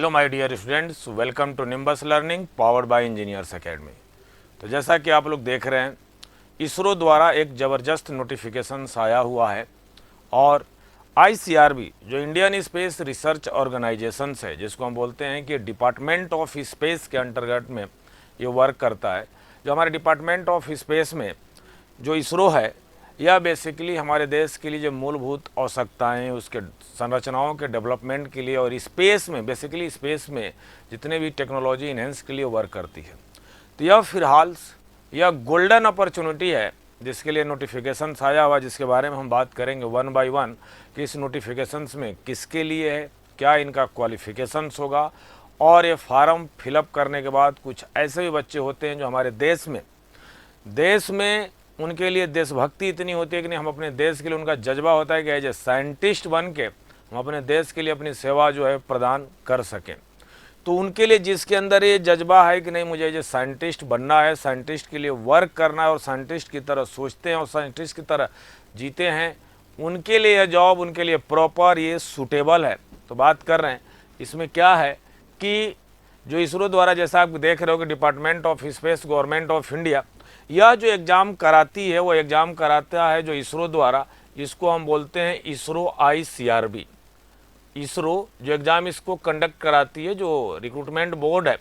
Hello my dear students, welcome to Nimbus learning powered by engineers academy. तो जैसा कि आप लोग देख रहे हैं, इसरो द्वारा एक ज़बरदस्त नोटिफिकेशन आया हुआ है और आईसीआरबी जो इंडियन स्पेस रिसर्च ऑर्गेनाइजेशन है, जिसको हम बोलते हैं कि डिपार्टमेंट ऑफ स्पेस के अंतर्गत में ये वर्क करता है। जो हमारे डिपार्टमेंट ऑफ स्पेस में जो इसरो है, यह बेसिकली हमारे देश के लिए जो मूलभूत आवश्यकताएं, उसके संरचनाओं के डेवलपमेंट के लिए और स्पेस में बेसिकली स्पेस में जितने भी टेक्नोलॉजी इन्हेंस के लिए वर्क करती है। तो यह फिलहाल यह गोल्डन अपॉर्चुनिटी है जिसके लिए नोटिफिकेशन आया हुआ, जिसके बारे में हम बात करेंगे वन बाय वन कि इस नोटिफिकेशंस में किसके लिए है, क्या इनका क्वालिफिकेशंस होगा। और ये फार्म फिलअप करने के बाद कुछ ऐसे भी बच्चे होते हैं जो हमारे देश में उनके लिए देशभक्ति इतनी होती है कि नहीं, हम अपने देश के लिए उनका जज्बा होता है कि एज ए साइंटिस्ट बन के हम अपने देश के लिए अपनी सेवा जो है प्रदान कर सकें। तो उनके लिए जिसके अंदर ये जज्बा है कि नहीं, मुझे एज ए साइंटिस्ट बनना है, साइंटिस्ट के लिए वर्क करना है और साइंटिस्ट की तरह सोचते हैं और साइंटिस्ट की तरह जीते हैं, उनके लिए यह जॉब उनके लिए प्रॉपर ये सूटेबल है। तो बात कर रहे हैं इसमें क्या है कि जो इसरो द्वारा, जैसा आप देख रहे हो कि department of space government of India, यह जो एग्ज़ाम कराती है वो एग्ज़ाम कराता है जो इसरो द्वारा, इसको हम बोलते हैं इसरो आईसीआरबी। इसरो जो एग्ज़ाम इसको कंडक्ट कराती है, जो रिक्रूटमेंट बोर्ड है,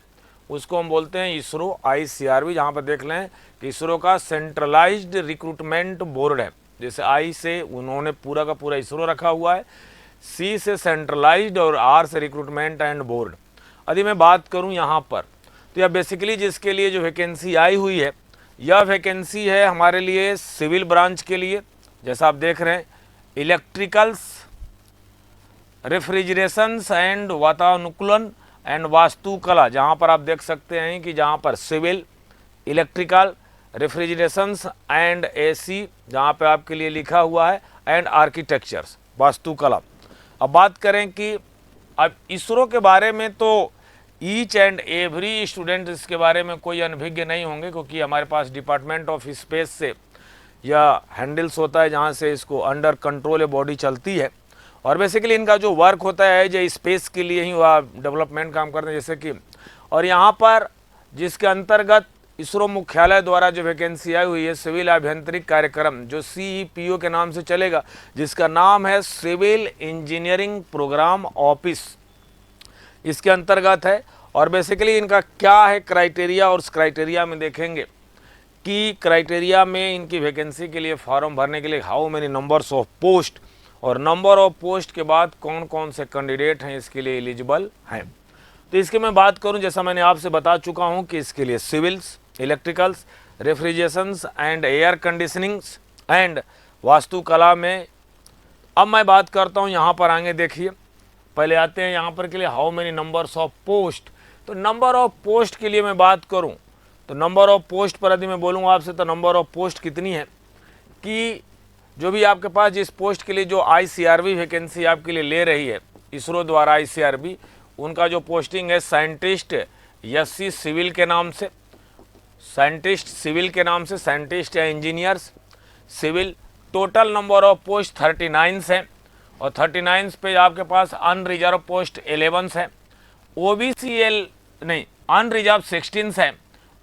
उसको हम बोलते हैं इसरो आईसीआरबी। जहाँ पर देख लें कि इसरो का सेंट्रलाइज्ड रिक्रूटमेंट बोर्ड है। जैसे आई से उन्होंने पूरा का पूरा इसरो रखा हुआ है, सी से सेंट्रलाइज्ड और आर से रिक्रूटमेंट एंड बोर्ड। यदि मैं बात करूँ यहाँ पर, तो यह बेसिकली जिसके लिए जो वैकेंसी आई हुई है, यह वैकेंसी है हमारे लिए सिविल ब्रांच के लिए। जैसा आप देख रहे हैं, इलेक्ट्रिकल्स, रेफ्रिजरेशंस एंड वातानुकूलन एंड वास्तुकला, जहाँ पर आप देख सकते हैं कि जहाँ पर सिविल, इलेक्ट्रिकल, रेफ्रिजरेशंस एंड एसी, जहाँ पे आपके लिए लिखा हुआ है, एंड आर्किटेक्चर्स, वास्तुकला। अब बात करें कि अब इसरो के बारे में तो ईच एंड एवरी स्टूडेंट इसके बारे में कोई अनभिज्ञ नहीं होंगे, क्योंकि हमारे पास डिपार्टमेंट ऑफ स्पेस से यह हैंडल्स होता है, जहाँ से इसको अंडर कंट्रोल ये बॉडी चलती है। और बेसिकली इनका जो वर्क होता है जो स्पेस के लिए ही वह डेवलपमेंट काम करते हैं, जैसे कि और यहाँ पर जिसके अंतर्गत इसरो मुख्यालय द्वारा जो वैकेंसी आई हुई है, सिविल अभियंत्रिक कार्यक्रम जो CEPO के नाम से चलेगा, जिसका नाम है सिविल इंजीनियरिंग प्रोग्राम ऑफिस, इसके अंतर्गत है। और बेसिकली इनका क्या है क्राइटेरिया, और उस क्राइटेरिया में देखेंगे कि क्राइटेरिया में इनकी वैकेंसी के लिए फॉर्म भरने के लिए how many numbers of post, और नंबर ऑफ पोस्ट के बाद कौन कौन से कैंडिडेट हैं इसके लिए एलिजिबल हैं। तो इसके मैं बात करूं, जैसा मैंने आपसे बता चुका हूं कि इसके लिए civils, electricals, refrigerations and air conditionings and वास्तुकला में। अब मैं बात करता हूं, यहाँ पर आगे देखिए, पहले आते हैं यहाँ पर के लिए how many numbers of post. तो नंबर ऑफ पोस्ट के लिए मैं बात करूं तो नंबर ऑफ पोस्ट पर यदि मैं बोलूँगा आपसे, तो नंबर ऑफ पोस्ट कितनी है कि जो भी आपके पास जिस पोस्ट के लिए जो आईसीआरबी वैकेंसी आपके लिए ले रही है इसरो द्वारा, आईसीआरबी, उनका जो पोस्टिंग है साइंटिस्ट SC सिविल के नाम से, साइंटिस्ट सिविल के नाम से, साइंटिस्ट या engineers civil. Total number of post 39 हैं और 39 पे आपके पास अनरिजर्व पोस्ट 11 है, अनरिजर्व 16 है,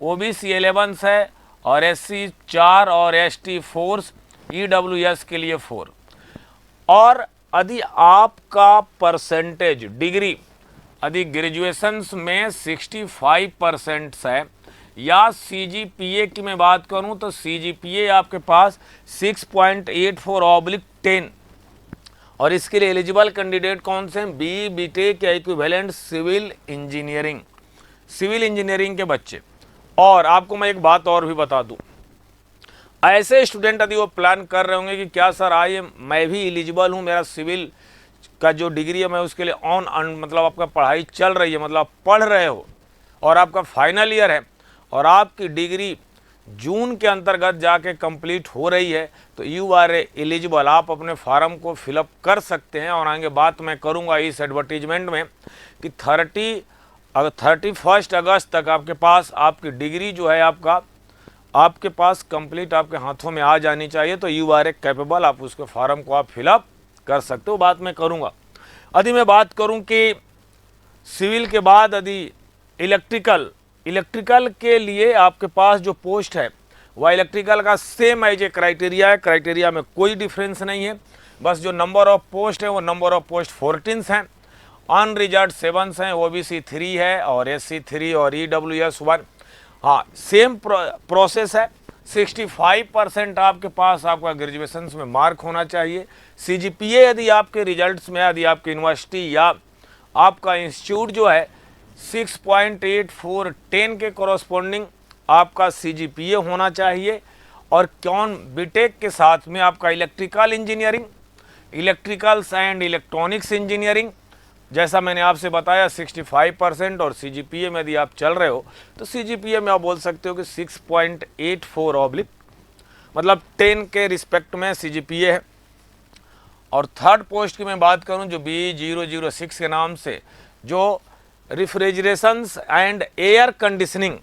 OBC 11 है और SC 4 और ST 4, EWS के लिए 4। और यदि आपका परसेंटेज डिग्री यदि ग्रेजुएशंस में 65% है, या CGPA की मैं बात करूं तो CGPA आपके पास 6.84/10, और इसके लिए एलिजिबल कैंडिडेट कौन से हैं, BTech या इक्विवेलेंट सिविल इंजीनियरिंग के बच्चे। और आपको मैं एक बात और भी बता दूं, ऐसे स्टूडेंट यदि वो प्लान कर रहे होंगे कि क्या सर आइए मैं भी एलिजिबल हूँ, मेरा सिविल का जो डिग्री है मैं उसके लिए मतलब आपका पढ़ाई चल रही है, मतलब पढ़ रहे हो और आपका फाइनल ईयर है और आपकी डिग्री जून के अंतर्गत जाके कंप्लीट हो रही है, तो यू आर एलिजिबल, आप अपने फार्म को फिलअप कर सकते हैं। और आगे बात मैं करूंगा इस एडवर्टीजमेंट में कि 31 अगस्त तक आपके पास आपकी डिग्री जो है आपके पास कंप्लीट आपके हाथों में आ जानी चाहिए, तो यू आर कैपेबल, आप उसके फार्म को आप फिलअप कर सकते हो, बात मैं करूंगा। यदि मैं बात करूं कि सिविल के बाद यदि इलेक्ट्रिकल के लिए आपके पास जो पोस्ट है वह इलेक्ट्रिकल का सेम एज ए क्राइटेरिया है, क्राइटेरिया में कोई डिफरेंस नहीं है, बस जो नंबर ऑफ पोस्ट है वो नंबर ऑफ पोस्ट 14 हैं, अनरिजर्व 7 हैं, ओबीसी 3 है और एससी 3 और ईडब्ल्यूएस 1। हाँ, सेम प्रोसेस है। 65% आपके पास आपका ग्रेजुएशन में मार्क होना चाहिए। सीजीपीए यदि आपके रिजल्ट्स में, यदि आपकी यूनिवर्सिटी या आपका इंस्टीट्यूट जो है 6.84 10 के कॉरस्पॉन्डिंग आपका सीजीपीए होना चाहिए। और कौन बीटेक के साथ में आपका electrical engineering, electricals and electronics engineering, जैसा मैंने आपसे बताया 65%। और सीजीपीए में यदि आप चल रहे हो तो सीजीपीए में आप बोल सकते हो कि 6.84 ऑब्लिक मतलब 10 के रिस्पेक्ट में सीजीपीए है। और थर्ड पोस्ट की मैं बात करूं जो B006 के नाम से, जो refrigerations and air conditioning,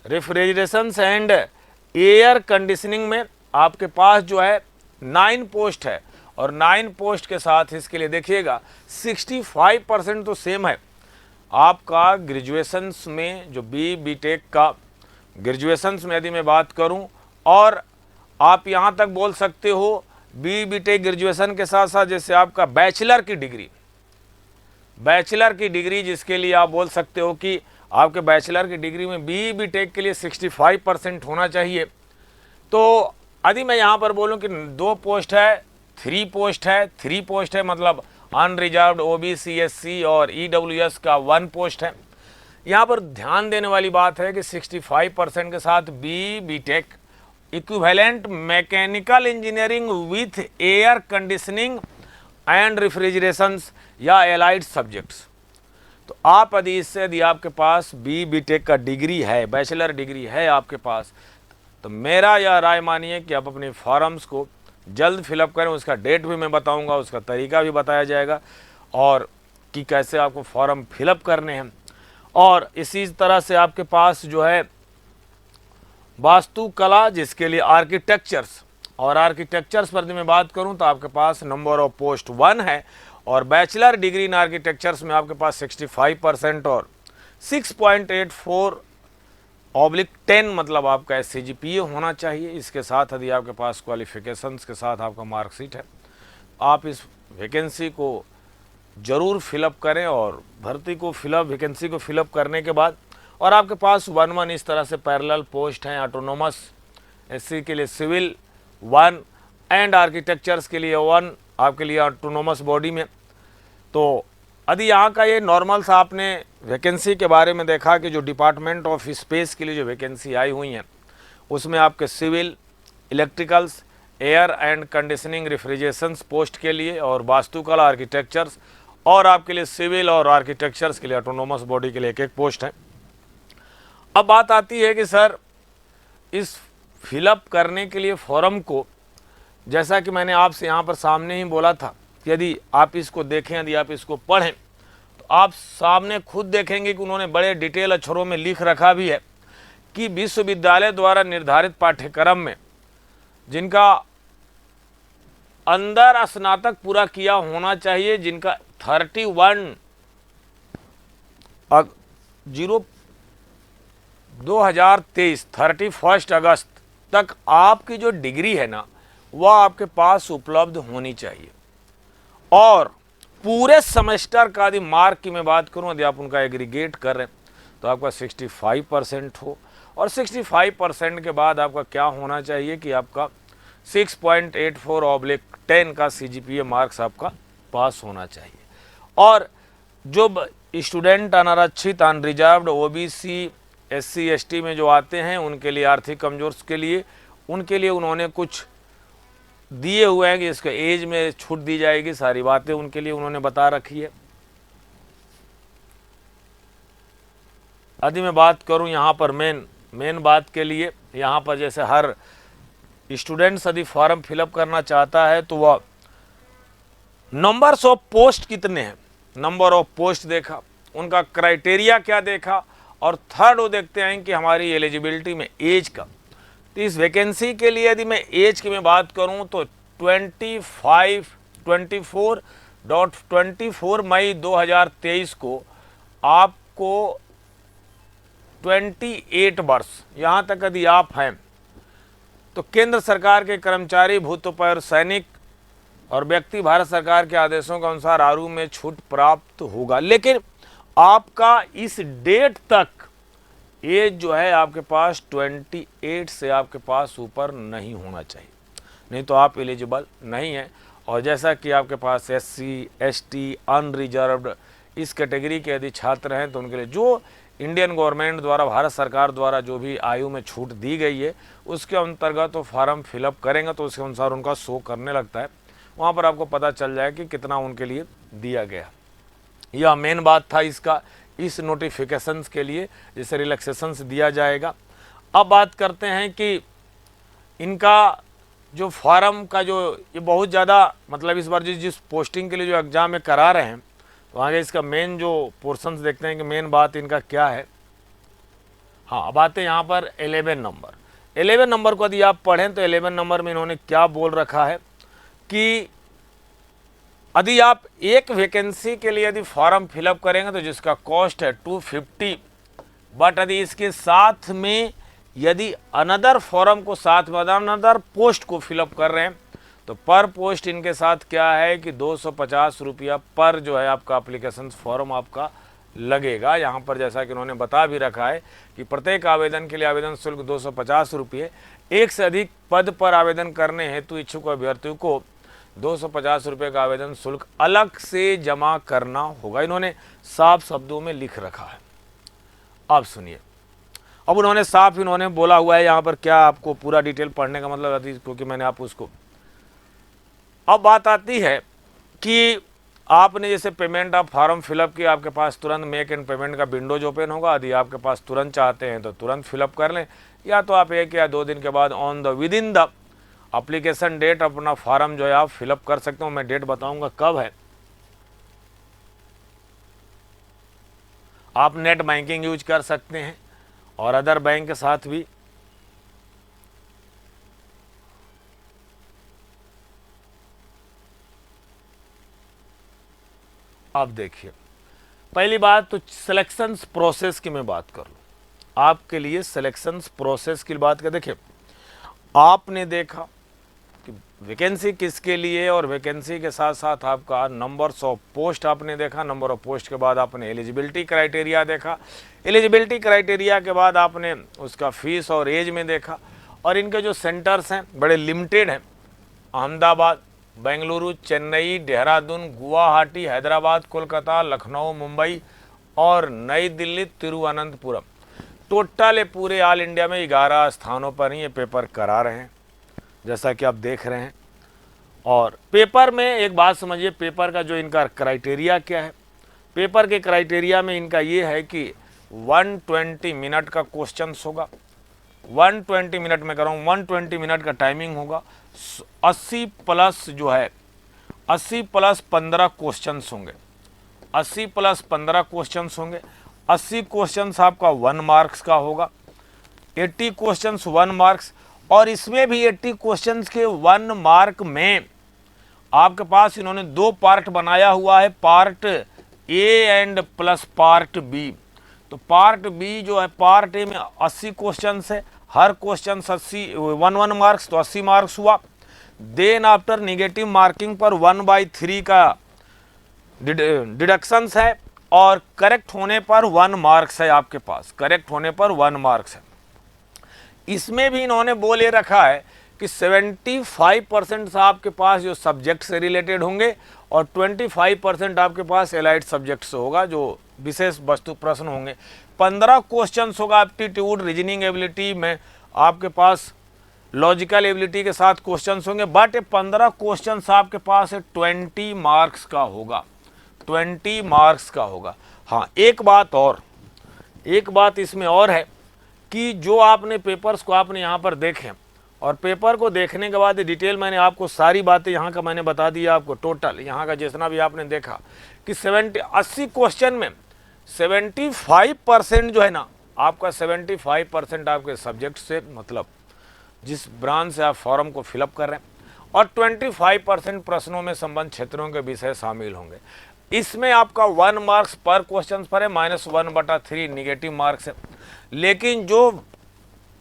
refrigerations and air conditioning में आपके पास जो है 9 पोस्ट है। और 9 पोस्ट के साथ इसके लिए देखिएगा 65% तो सेम है आपका ग्रेजुएशंस में, जो बीटेक का ग्रेजुएशंस में यदि मैं बात करूं, और आप यहां तक बोल सकते हो बीटेक ग्रेजुएशन के साथ साथ जैसे आपका बैचलर की डिग्री जिसके लिए आप बोल सकते हो कि आपके बैचलर की डिग्री में बीटेक के लिए 65% होना चाहिए। तो यदि मैं यहाँ पर बोलूँ कि 2 पोस्ट है, 3 पोस्ट है मतलब अनरिजर्व्ड ओबीसी एससी और ईडब्ल्यूएस का 1 पोस्ट है। यहाँ पर ध्यान देने वाली बात है कि 65% के साथ BTech equivalent mechanical engineering with air conditioning and refrigerations या एलाइड सब्जेक्ट्स। तो आप यदि आपके पास बीटेक का डिग्री है, बैचलर डिग्री है आपके पास, तो मेरा यह राय मानिए कि आप अपने फॉर्म्स को जल्द फिलअप करें। उसका डेट भी मैं बताऊंगा, उसका तरीका भी बताया जाएगा और कि कैसे आपको फॉर्म फिलअप करने हैं। और इसी तरह से आपके पास जो है वास्तुकला, जिसके लिए आर्किटेक्चर्स, और आर्किटेक्चर्स पर मैं बात करूं तो आपके पास नंबर ऑफ पोस्ट 1 है। और बैचलर डिग्री इन आर्किटेक्चर्स में आपके पास 65% और 6.84 ऑब्लिक 10 मतलब आपका सीजीपीए होना चाहिए। इसके साथ यदि आपके पास क्वालिफिकेशंस के साथ आपका मार्कशीट है, आप इस वैकेंसी को ज़रूर फिलअप करें। और वैकेंसी को फिलअप करने के बाद और आपके पास 1 इस तरह से पैरेलल पोस्ट हैं। ऑटोनोमस एससी के लिए सिविल 1 एंड आर्किटेक्चर्स के लिए 1 आपके लिए ऑटोनोमस बॉडी में। तो यदि यहाँ का ये नॉर्मल सा आपने वैकेंसी के बारे में देखा कि जो डिपार्टमेंट ऑफ स्पेस के लिए जो वैकेंसी आई हुई हैं उसमें आपके civil, electricals, air and conditioning, refrigerations post के लिए, और वास्तुकला, आर्किटेक्चर्स, और आपके लिए सिविल और आर्किटेक्चर्स के लिए ऑटोनोमस बॉडी के लिए 1-1 पोस्ट है। अब बात आती है कि सर इस फिलअप करने के लिए फॉर्म को, जैसा कि मैंने आपसे यहाँ पर सामने ही बोला था, यदि आप इसको देखें, यदि आप इसको पढ़ें तो आप सामने खुद देखेंगे कि उन्होंने बड़े डिटेल अक्षरों में लिख रखा भी है कि विश्वविद्यालय द्वारा निर्धारित पाठ्यक्रम में जिनका अंदर स्नातक पूरा किया होना चाहिए, जिनका 31 अगस्त तक आपकी जो डिग्री है ना वह आपके पास उपलब्ध होनी चाहिए। और पूरे सेमेस्टर का यदि मार्क की मैं बात करूं, यदि आप उनका एग्रीगेट कर रहे हैं तो आपका 65% हो। और 65% के बाद आपका क्या होना चाहिए कि आपका 6.84 ऑब्लिक 10 का सीजीपीए मार्क्स आपका पास होना चाहिए। और जो स्टूडेंट अनारक्षित, अनरिजर्व्ड, ओबीसी, एससी एसटी में जो आते हैं उनके लिए, आर्थिक कमजोर के लिए, उनके लिए उन्होंने कुछ दिए हुए हैं कि इसके एज में छूट दी जाएगी, सारी बातें उनके लिए उन्होंने बता रखी है। यदि मैं बात करूं यहाँ पर मेन बात के लिए, यहाँ पर जैसे हर स्टूडेंट्स यदि फॉर्म फिलअप करना चाहता है तो वह नंबर्स ऑफ पोस्ट कितने हैं, नंबर ऑफ पोस्ट देखा, उनका क्राइटेरिया क्या देखा, और थर्ड वो देखते हैं कि हमारी एलिजिबिलिटी में एज का। तो इस वैकेंसी के लिए यदि मैं एज की मैं बात करूं तो 24 मई 2023 को आपको 28 वर्ष यहाँ तक यदि आप हैं तो केंद्र सरकार के कर्मचारी, भूतपूर्व सैनिक और व्यक्ति भारत सरकार के आदेशों के अनुसार आयु में छूट प्राप्त होगा। लेकिन आपका इस डेट तक एज जो है आपके पास 28 से आपके पास ऊपर नहीं होना चाहिए, नहीं तो आप एलिजिबल नहीं हैं। और जैसा कि आपके पास SC, ST, अनरिजर्व्ड इस कैटेगरी के यदि छात्र हैं तो उनके लिए जो इंडियन गवर्नमेंट द्वारा, भारत सरकार द्वारा जो भी आयु में छूट दी गई है उसके अंतर्गत तो फॉर्म फिलअप करेंगे तो उसके अनुसार उनका शो करने लगता है, वहाँ पर आपको पता चल जाए कि कितना उनके लिए दिया गया। यह मेन बात था इसका, इस नोटिफिकेशंस के लिए जैसे रिलैक्सेशंस दिया जाएगा। अब बात करते हैं कि इनका जो फॉर्म का जो ये बहुत ज़्यादा मतलब इस बार जिस पोस्टिंग के लिए जो एग्ज़ाम में करा रहे हैं तो आगे इसका मेन जो पोर्शंस देखते हैं कि मेन बात इनका क्या है। हाँ, अब आते हैं यहाँ पर 11 नंबर। 11 नंबर को यदि आप पढ़ें तो 11 नंबर में इन्होंने क्या बोल रखा है कि यदि आप एक वैकेंसी के लिए यदि फॉर्म फिलअप करेंगे तो जिसका कॉस्ट है 250, बट यदि इसके साथ में यदि अनदर फॉर्म को साथ में अनदर पोस्ट को फिलअप कर रहे हैं तो पर पोस्ट इनके साथ क्या है कि 250 रुपया पर जो है आपका एप्लीकेशन फॉर्म आपका लगेगा। यहाँ पर जैसा कि उन्होंने बता भी रखा है कि प्रत्येक आवेदन के लिए आवेदन शुल्क 250 रुपये, एक से अधिक पद पर आवेदन करने हेतु इच्छुक अभ्यर्थियों को 250 रुपये का आवेदन शुल्क अलग से जमा करना होगा। इन्होंने साफ शब्दों में लिख रखा है। अब सुनिए, अब उन्होंने साफ इन्होंने बोला हुआ है यहाँ पर क्या, आपको पूरा डिटेल पढ़ने का मतलब क्योंकि मैंने आप उसको, अब बात आती है कि आपने जैसे पेमेंट आप फॉर्म फिलअप किया, आपके पास तुरंत मेक एंड पेमेंट का विंडोज ओपन होगा। यदि आपके पास तुरंत चाहते हैं तो तुरंत फिलअप कर लें, या तो आप 1 या 2 दिन के बाद within the application date अपना फॉर्म जो है आप फिलअप कर सकते हो। मैं डेट बताऊंगा कब है। आप नेट बैंकिंग यूज कर सकते हैं और अदर बैंक के साथ भी। अब देखिए, पहली बात तो सिलेक्शंस प्रोसेस की मैं बात कर लूँ आपके लिए। सिलेक्शंस प्रोसेस की बात कर, देखिए आपने देखा कि वैकेंसी किसके लिए और वैकेंसी के साथ साथ आपका नंबर्स ऑफ पोस्ट आपने देखा। नंबर ऑफ पोस्ट के बाद आपने एलिजिबिलिटी क्राइटेरिया देखा। एलिजिबिलिटी क्राइटेरिया के बाद आपने उसका फीस और एज में देखा। और इनके जो सेंटर्स हैं बड़े लिमिटेड हैं, अहमदाबाद, बेंगलुरु, चेन्नई, देहरादून, गुवाहाटी, हैदराबाद, कोलकाता, लखनऊ, मुंबई और नई दिल्ली, तिरुवनंतपुरम। टोटल पूरे ऑल इंडिया में 11 स्थानों पर ही ये पेपर करा रहे हैं जैसा कि आप देख रहे हैं। और पेपर में एक बात समझिए, पेपर का जो इनका क्राइटेरिया क्या है। पेपर के क्राइटेरिया में इनका ये है कि 120 मिनट का क्वेश्चन होगा। 120 मिनट में कर रहा हूँ, 120 मिनट का टाइमिंग होगा। 80 प्लस जो है 80 प्लस 15 क्वेश्चन होंगे। 80 प्लस 15 क्वेश्चन होंगे। 80 क्वेश्चन आपका 1 मार्क्स का होगा। 80 क्वेश्चन 1 मार्क्स। और इसमें भी 80 क्वेश्चन के 1 मार्क में आपके पास इन्होंने 2 पार्ट बनाया हुआ है, part A and plus part B. तो पार्ट बी जो है, पार्ट ए में 80 क्वेश्चन है, हर क्वेश्चन 1 मार्क्स, तो 80 मार्क्स हुआ। देन आफ्टर निगेटिव मार्किंग पर 1/3 का डिडक्शंस है और करेक्ट होने पर 1 मार्क्स है आपके पास। करेक्ट होने पर 1 मार्क्स है। इसमें भी इन्होंने बोले रखा है कि 75% आपके पास जो सब्जेक्ट से रिलेटेड होंगे और 25% आपके पास एलाइड सब्जेक्ट से होगा, जो विशेष वस्तु प्रश्न होंगे। 15 क्वेश्चन होगा एप्टीट्यूड रीजनिंग एबिलिटी में, आपके पास लॉजिकल एबिलिटी के साथ क्वेश्चंस होंगे। बट 15 क्वेश्चंस आपके पास 20 मार्क्स का होगा। 20 मार्क्स का होगा। हाँ, एक बात इसमें और है कि जो आपने पेपर्स को आपने यहाँ पर देखें और पेपर को देखने के बाद डिटेल मैंने आपको सारी बातें यहाँ का मैंने बता दिया आपको। टोटल यहाँ का जितना भी आपने देखा कि 80 क्वेश्चन में 75% जो है ना आपका 75% आपके सब्जेक्ट से, मतलब जिस ब्रांच से आप फॉर्म को फिलअप कर रहे हैं, और 25% प्रश्नों में संबंध क्षेत्रों के विषय शामिल होंगे। इसमें आपका 1 मार्क्स पर क्वेश्चन पर है, -1/3 निगेटिव मार्क्स है। लेकिन जो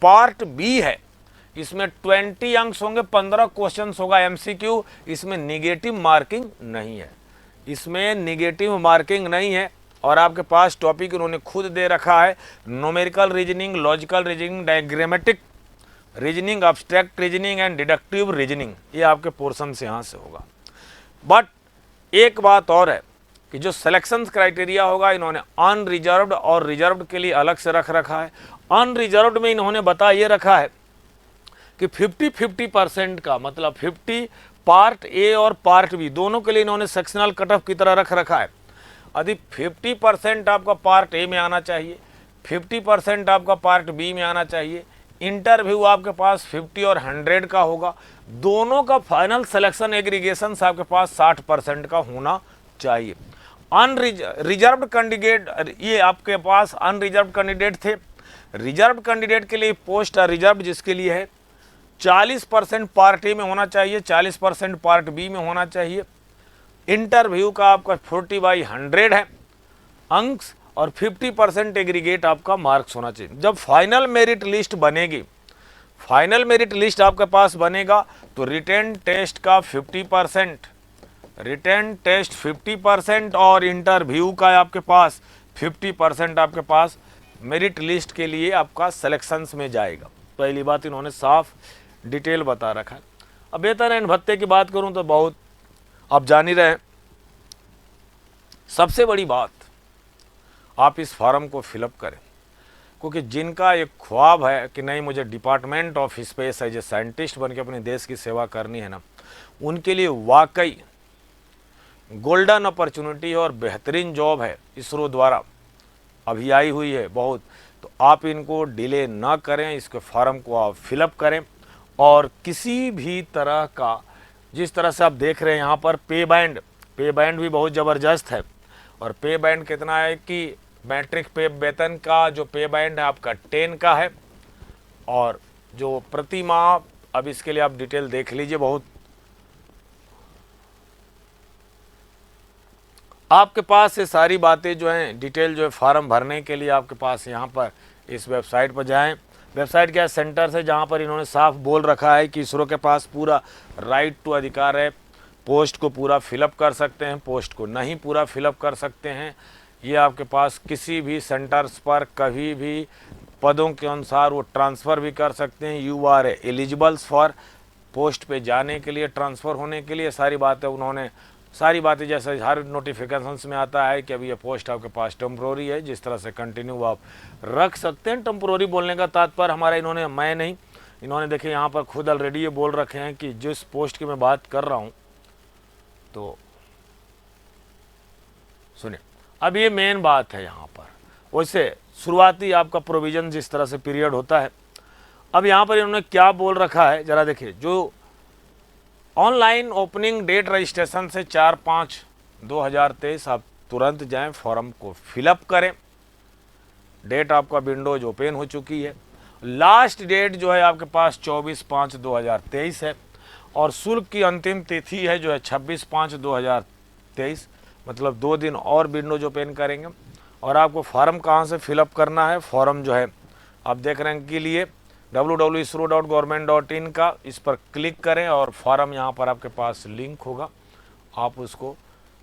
पार्ट बी है इसमें 20 अंक होंगे, 15 क्वेश्चन होगा एमसीक्यू, इसमें निगेटिव मार्किंग नहीं है, इसमें निगेटिव मार्किंग नहीं है। और आपके पास टॉपिक उन्होंने खुद दे रखा है, numerical reasoning, logical reasoning, diagrammatic reasoning, abstract reasoning and deductive reasoning, ये आपके पोर्शन से यहाँ से होगा। बट एक बात और है कि जो सिलेक्शन क्राइटेरिया होगा इन्होंने अनरिजर्व्ड और रिजर्व्ड के लिए अलग से रख रखा है। अनरिजर्व्ड में इन्होंने बता ये रखा है कि 50-50% का मतलब 50 पार्ट ए और पार्ट बी दोनों के लिए इन्होंने सेक्शनल कट ऑफ की तरह रख रखा है। यदि 50% आपका पार्ट ए में आना चाहिए, 50% आपका पार्ट बी में आना चाहिए, इंटरव्यू आपके पास 50 और 100 का होगा, दोनों का फाइनल सिलेक्शन एग्रीगेशन आपके पास 60% का होना चाहिए। अनरिजर्व्ड कैंडिडेट, ये आपके पास अनरिजर्व्ड कैंडिडेट थे। रिजर्व कैंडिडेट के लिए पोस्ट रिजर्व जिसके लिए है 40% पार्ट ए में होना चाहिए, 40% पार्ट बी में होना चाहिए। इंटरव्यू का आपका 40/100 है अंक और 50% एग्रीगेट आपका मार्क्स होना चाहिए। जब फाइनल मेरिट लिस्ट बनेगी, फाइनल मेरिट लिस्ट आपके पास बनेगा तो रिटन टेस्ट का 50%, रिटन टेस्ट 50% और इंटरव्यू का आपके पास 50% आपके पास मेरिट लिस्ट के लिए आपका सिलेक्शंस में जाएगा। पहली बात इन्होंने साफ डिटेल बता रखा है। अब वेतन एंड भत्ते की बात करूं तो बहुत आप जान ही रहे हैं। सबसे बड़ी बात, आप इस फॉर्म को फिलअप करें, क्योंकि जिनका एक ख्वाब है कि नहीं मुझे department of space as a scientist बन के अपने देश की सेवा करनी है ना, उनके लिए वाकई गोल्डन अपॉर्चुनिटी और बेहतरीन जॉब है, इसरो द्वारा अभी आई हुई है बहुत। तो आप इनको डिले ना करें, इसके फॉर्म को आप फिलअप करें और किसी भी तरह का, जिस तरह से आप देख रहे हैं यहाँ पर पे बैंड भी बहुत ज़बरदस्त है। और पे बैंड कितना है कि मैट्रिक पे वेतन का जो पे बैंड है आपका 10 का है, और जो प्रति माह, अब इसके लिए आप डिटेल देख लीजिए, बहुत आपके पास ये सारी बातें जो हैं डिटेल जो है फॉर्म भरने के लिए आपके पास यहाँ पर इस वेबसाइट पर जाएं। वेबसाइट क्या सेंटर से, जहाँ पर इन्होंने साफ बोल रखा है कि इसरो के पास पूरा राइट टू अधिकार है, पोस्ट को पूरा फिलअप कर सकते हैं, पोस्ट को नहीं पूरा फिलअप कर सकते हैं। ये आपके पास किसी भी सेंटर्स पर कभी भी पदों के अनुसार वो ट्रांसफ़र भी कर सकते हैं। यू आर एलिजिबल्स फॉर पोस्ट पे जाने के लिए, ट्रांसफ़र होने के लिए, सारी बातें उन्होंने, सारी बातें जैसे हर नोटिफिकेशंस में आता है कि अभी ये पोस्ट आपके पास टेम्प्रोरी है, जिस तरह से कंटिन्यू आप रख सकते हैं। टेम्प्रोरी बोलने का तात्पर्य हमारा, इन्होंने, मैं नहीं, इन्होंने देखिए यहाँ पर खुद ऑलरेडी ये बोल रखे हैं कि जिस पोस्ट की मैं बात कर रहा हूँ, तो सुनिए, अब ये मेन बात है यहाँ पर। वैसे शुरुआती आपका प्रोविज़न जिस तरह से पीरियड होता है, अब यहाँ पर इन्होंने क्या बोल रखा है ज़रा देखिए। जो ऑनलाइन ओपनिंग डेट रजिस्ट्रेशन से 4/5/2023 आप तुरंत जाएं, फॉर्म को फिलअप करें। डेट आपका विंडोज ओपन हो चुकी है। लास्ट डेट जो है आपके पास 24/5/2023 है और शुल्क की अंतिम तिथि है जो है 26/5/2023, मतलब 2 दिन और विंडोज ओपन करेंगे। और आपको फॉर्म कहाँ से फिलअप करना है, फॉर्म जो है आप देख रहे हैं के लिए www.isro.government.in का, इस पर क्लिक करें और फॉर्म यहाँ पर आपके पास लिंक होगा, आप उसको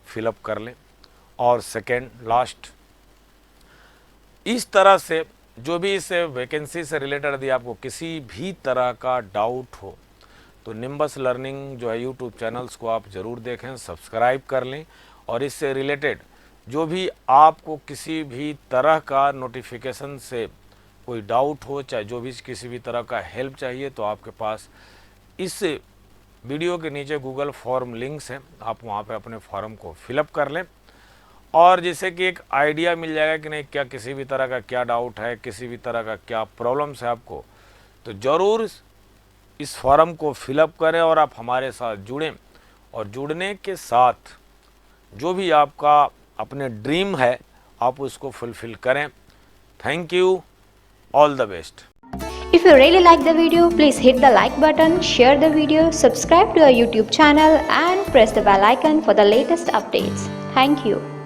फिलअप कर लें। और सेकेंड लास्ट, इस तरह से जो भी इस वैकेंसी से रिलेटेड यदि आपको किसी भी तरह का डाउट हो तो निम्बस लर्निंग जो है यूट्यूब चैनल्स को आप ज़रूर देखें, सब्सक्राइब कर लें। और इससे रिलेटेड जो भी आपको किसी भी तरह का नोटिफिकेशन से कोई डाउट हो, चाहे जो भी किसी भी तरह का हेल्प चाहिए, तो आपके पास इस वीडियो के नीचे गूगल फॉर्म लिंक्स हैं, आप वहाँ पे अपने फॉर्म को फिलअप कर लें। और जैसे कि एक आइडिया मिल जाएगा कि नहीं क्या किसी भी तरह का क्या डाउट है, किसी भी तरह का क्या प्रॉब्लम्स है आपको, तो ज़रूर इस फॉर्म को फिलअप करें और आप हमारे साथ जुड़ें। और जुड़ने के साथ जो भी आपका अपने ड्रीम है आप उसको फुलफ़िल करें। Thank you, all the best. If you really like the video, please hit the like button, share the video, subscribe to our YouTube channel and press the bell icon for the latest updates. Thank you.